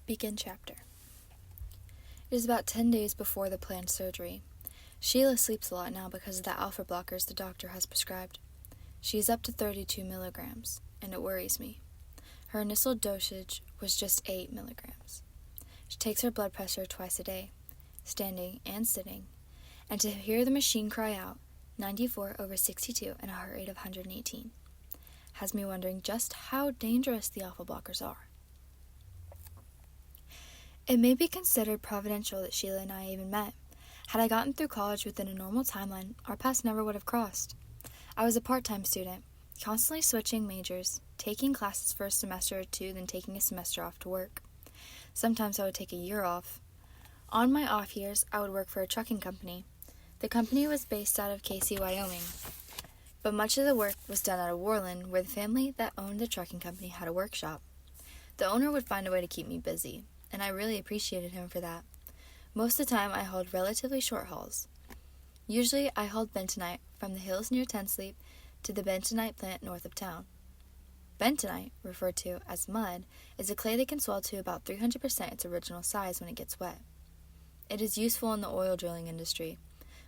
Begin chapter. It is about 10 days before the planned surgery. Sheila sleeps a lot now because of the alpha blockers the doctor has prescribed. She is up to 32 milligrams, and it worries me. Her initial dosage was just 8 milligrams. She takes her blood pressure twice a day, standing and sitting, and to hear the machine cry out, 94/62 and a heart rate of 118, has me wondering just how dangerous the alpha blockers are. It may be considered providential that Sheila and I even met. Had I gotten through college within a normal timeline, our paths never would have crossed. I was a part-time student, constantly switching majors, taking classes for a semester or two, then taking a semester off to work. Sometimes I would take a year off. On my off years, I would work for a trucking company. The company was based out of Casey, Wyoming, but much of the work was done out of Worland, where the family that owned the trucking company had a workshop. The owner would find a way to keep me busy, and I really appreciated him for that. Most of the time, I hauled relatively short hauls. Usually, I hauled bentonite from the hills near Tensleep to the bentonite plant north of town. Bentonite, referred to as mud, is a clay that can swell to about 300% its original size when it gets wet. It is useful in the oil drilling industry,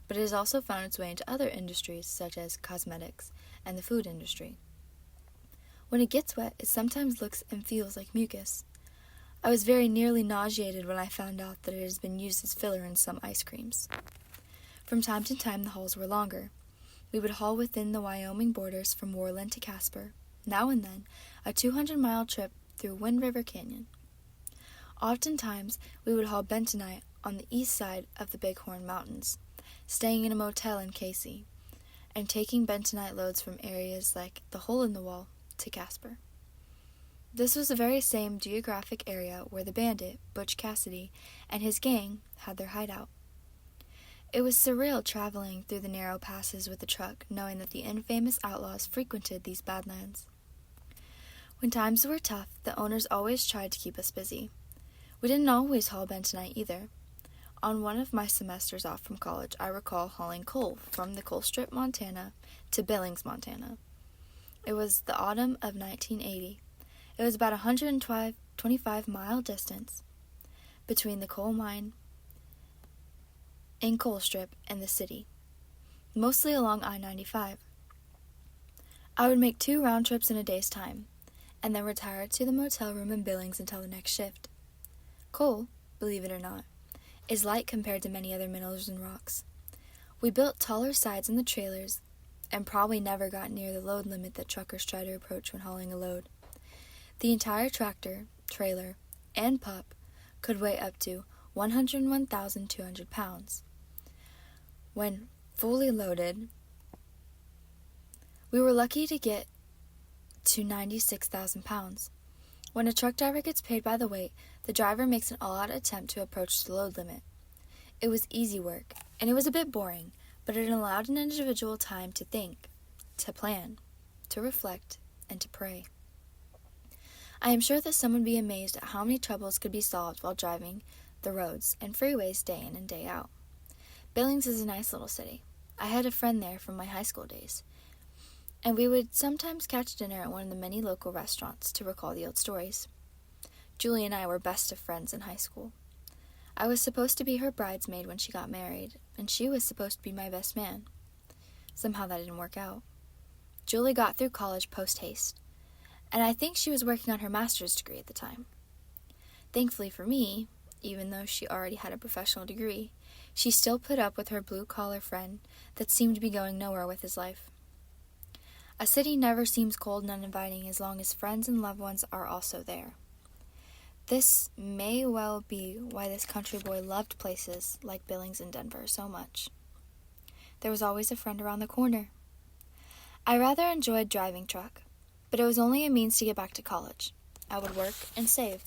but it has also found its way into other industries such as cosmetics and the food industry. When it gets wet, it sometimes looks and feels like mucus. I was very nearly nauseated when I found out that it has been used as filler in some ice creams. From time to time, the hauls were longer. We would haul within the Wyoming borders from Worland to Casper, now and then a 200-mile trip through Wind River Canyon. Oftentimes, we would haul bentonite on the east side of the Bighorn Mountains, staying in a motel in Casey, and taking bentonite loads from areas like the Hole in the Wall to Casper. This was the very same geographic area where the bandit, Butch Cassidy, and his gang had their hideout. It was surreal traveling through the narrow passes with the truck, knowing that the infamous outlaws frequented these badlands. When times were tough, the owners always tried to keep us busy. We didn't always haul bentonite either. On one of my semesters off from college, I recall hauling coal from the coal strip, Montana, to Billings, Montana. It was the autumn of 1980. It was about a 125-mile distance between the coal mine in Coal Strip and the city, mostly along I-95. I would make 2 round trips in a day's time, and then retire to the motel room in Billings until the next shift. Coal, believe it or not, is light compared to many other minerals and rocks. We built taller sides in the trailers and probably never got near the load limit that truckers try to approach when hauling a load. The entire tractor, trailer, and pup could weigh up to 101,200 pounds. When fully loaded, we were lucky to get to 96,000 pounds. When a truck driver gets paid by the weight, the driver makes an all-out attempt to approach the load limit. It was easy work, and it was a bit boring, but it allowed an individual time to think, to plan, to reflect, and to pray. I am sure that some would be amazed at how many troubles could be solved while driving the roads and freeways day in and day out. Billings is a nice little city. I had a friend there from my high school days, and we would sometimes catch dinner at one of the many local restaurants to recall the old stories. Julie and I were best of friends in high school. I was supposed to be her bridesmaid when she got married, and she was supposed to be my best man. Somehow that didn't work out. Julie got through college post-haste, and I think she was working on her master's degree at the time. Thankfully for me, even though she already had a professional degree, she still put up with her blue-collar friend that seemed to be going nowhere with his life. A city never seems cold and uninviting as long as friends and loved ones are also there. This may well be why this country boy loved places like Billings and Denver so much. There was always a friend around the corner. I rather enjoyed driving truck, but it was only a means to get back to college. I would work and save,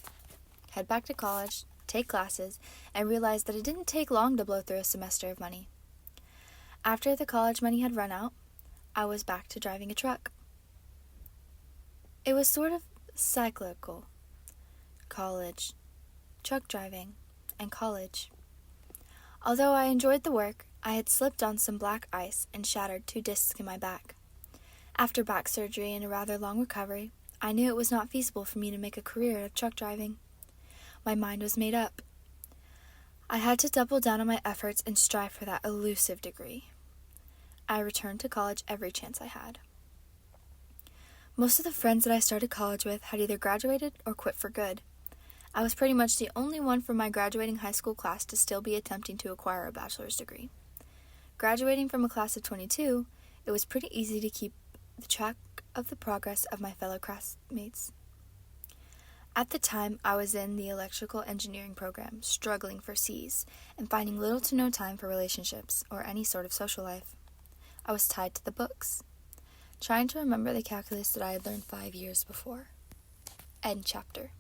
head back to college, take classes, and realize that it didn't take long to blow through a semester of money. After the college money had run out, I was back to driving a truck. It was sort of cyclical. College, truck driving, and college. Although I enjoyed the work, I had slipped on some black ice and shattered 2 discs in my back. After back surgery and a rather long recovery, I knew it was not feasible for me to make a career out of truck driving. My mind was made up. I had to double down on my efforts and strive for that elusive degree. I returned to college every chance I had. Most of the friends that I started college with had either graduated or quit for good. I was pretty much the only one from my graduating high school class to still be attempting to acquire a bachelor's degree. Graduating from a class of 22, it was pretty easy to keep track of the progress of my fellow classmates. At the time, I was in the electrical engineering program, struggling for C's, and finding little to no time for relationships or any sort of social life. I was tied to the books, trying to remember the calculus that I had learned 5 years before. End chapter.